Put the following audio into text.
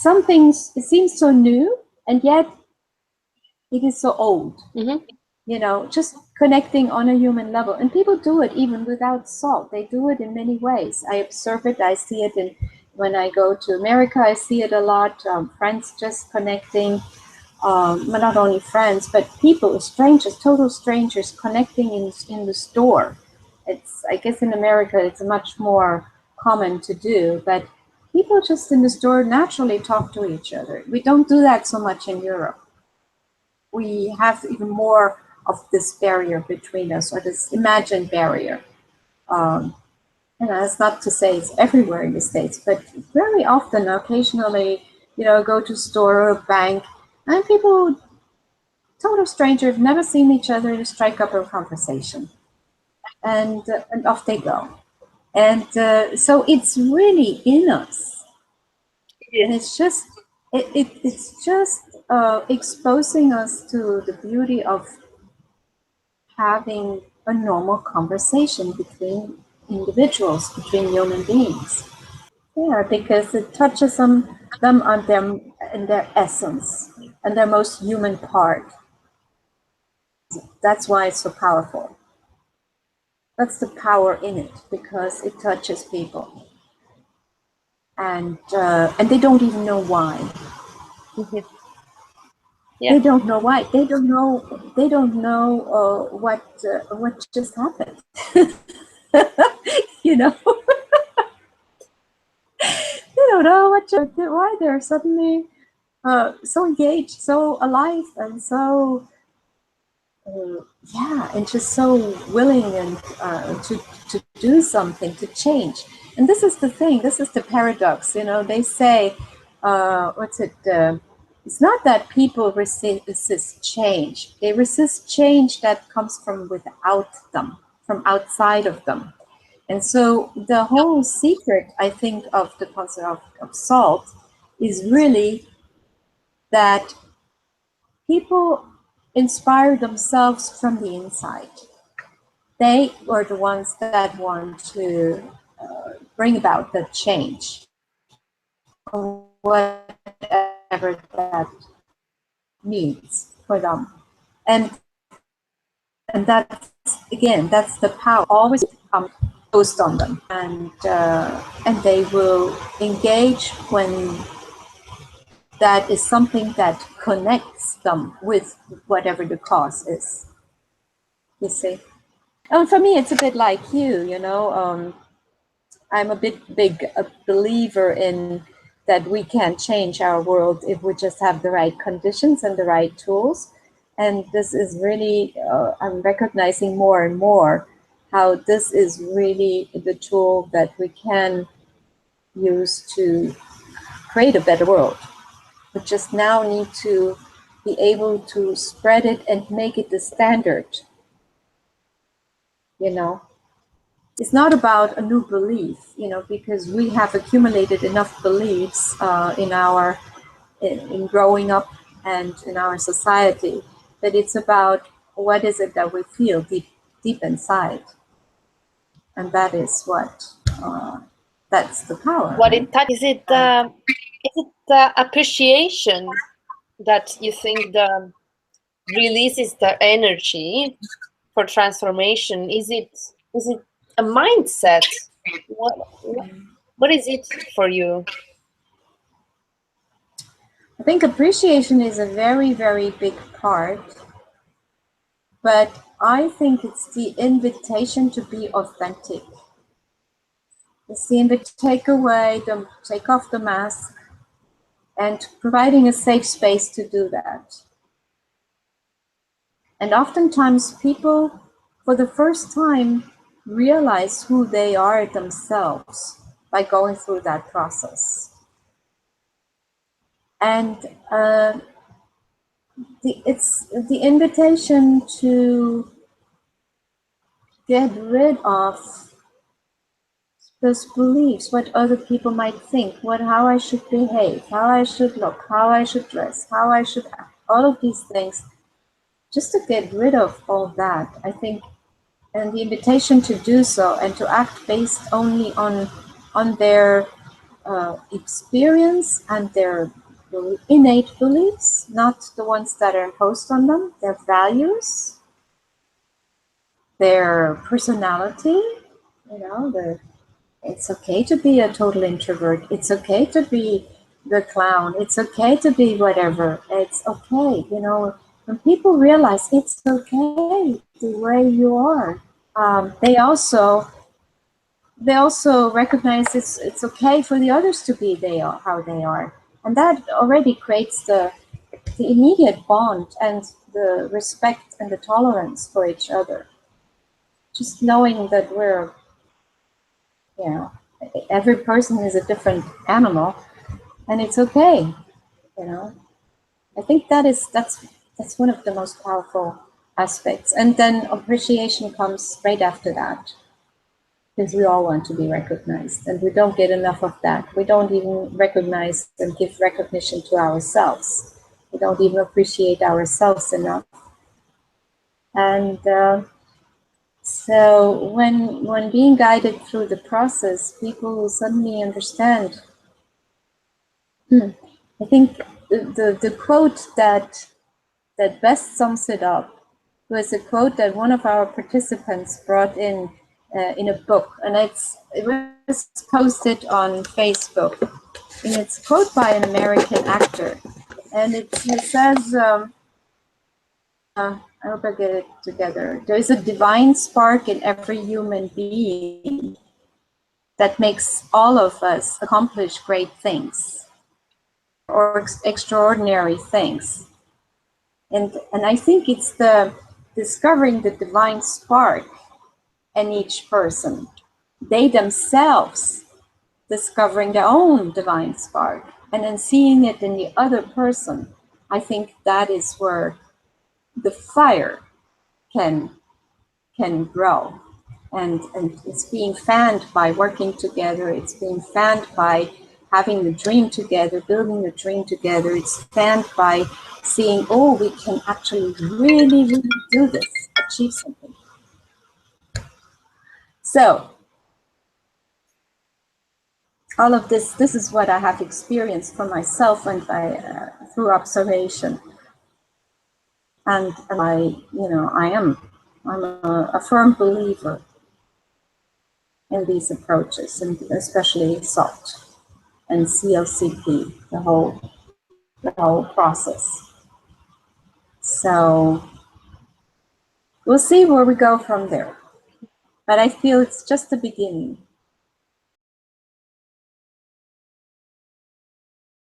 some things, it seems so new, and yet it is so old. You know, just connecting on a human level. And people do it even without salt. They do it in many ways. I observe it. I see it when I go to America. I see it a lot. Friends just connecting. Not only friends, but people, strangers, total strangers, connecting in the store. It's, I guess in America, it's much more common to do, but people just in the store naturally talk to each other. We don't do that so much in Europe. We have even more of this barrier between us, or this imagined barrier. And that's not to say it's everywhere in the States, but very often, occasionally, you know, go to a store or a bank, and people, total strangers, never seen each other, to strike up a conversation, and off they go. And so it's really in us, and it's just exposing us to the beauty of having a normal conversation between individuals, between human beings. Yeah, because it touches them on them in their essence and their most human part. That's why it's so powerful. That's the power in it, because it touches people, and they don't even know why. Yeah. They don't know why. They don't know. They don't know what just happened. You know, they don't know why they're suddenly so engaged, so alive, and so yeah, and just so willing and to do something, to change. And this is the thing. This is the paradox. You know, they say, what's it? It's not that people resist change. They resist change that comes from without them, from outside of them. And so the whole secret, I think, of the concept of salt is really that people inspire themselves from the inside. They are the ones that want to bring about the change, whatever that means for them. And that's, again, that's the power. Always imposed on them, and they will engage when that is something that connects them with whatever the cause is. You see. And for me, it's a bit like you know. I'm a big believer in that we can change our world if we just have the right conditions and the right tools. And this is really, I'm recognizing more and more how this is really the tool that we can use to create a better world. We just now need to be able to spread it and make it the standard. You know, it's not about a new belief, you know, because we have accumulated enough beliefs in growing up and in our society, but it's about what is it that we feel deep inside, and that is what that's the power. What it touches, is it the appreciation that you think the releases the energy for transformation? Is it a mindset? What is it for you? I think appreciation is a very, very big part, but I think it's the invitation to be authentic. It's the invitation take off the mask, and providing a safe space to do that. And oftentimes people, for the first time, realize who they are themselves by going through that process. And it's the invitation to get rid of those beliefs, what other people might think, how I should behave, how I should look, how I should dress, how I should act, all of these things, just to get rid of all that, I think, and the invitation to do so and to act based only on their experience and their innate beliefs, not the ones that are imposed on them, their values, their personality, you know, it's okay to be a total introvert. It's okay to be the clown. It's okay to be whatever. It's okay, you know, when people realize it's okay the way you are, they also recognize it's okay for the others to be how they are, and that already creates the immediate bond and the respect and the tolerance for each other. Just knowing that we're, you know, every person is a different animal, and it's okay, you know. I think that's one of the most powerful aspects, and then appreciation comes right after that. Because we all want to be recognized, and we don't get enough of that. We don't even recognize and give recognition to ourselves. We don't even appreciate ourselves enough. And so when being guided through the process, people will suddenly understand. I think the quote that best sums it up was a quote that one of our participants brought in a book, and it was posted on Facebook. And it's a quote by an American actor, and it says, I hope I get it together. There is a divine spark in every human being that makes all of us accomplish great things or extraordinary things. And I think it's the discovering the divine spark in each person. They themselves discovering their own divine spark and then seeing it in the other person. I think that is where the fire can grow. And it's being fanned by working together. It's being fanned by having the dream together, building the dream together. It's fanned by seeing, oh, we can actually really, really do this, achieve something. So all of this is what I have experienced for myself and through observation. And I'm a firm believer in these approaches, and especially SALT and CLCP, the whole process. So we'll see where we go from there. But I feel it's just the beginning.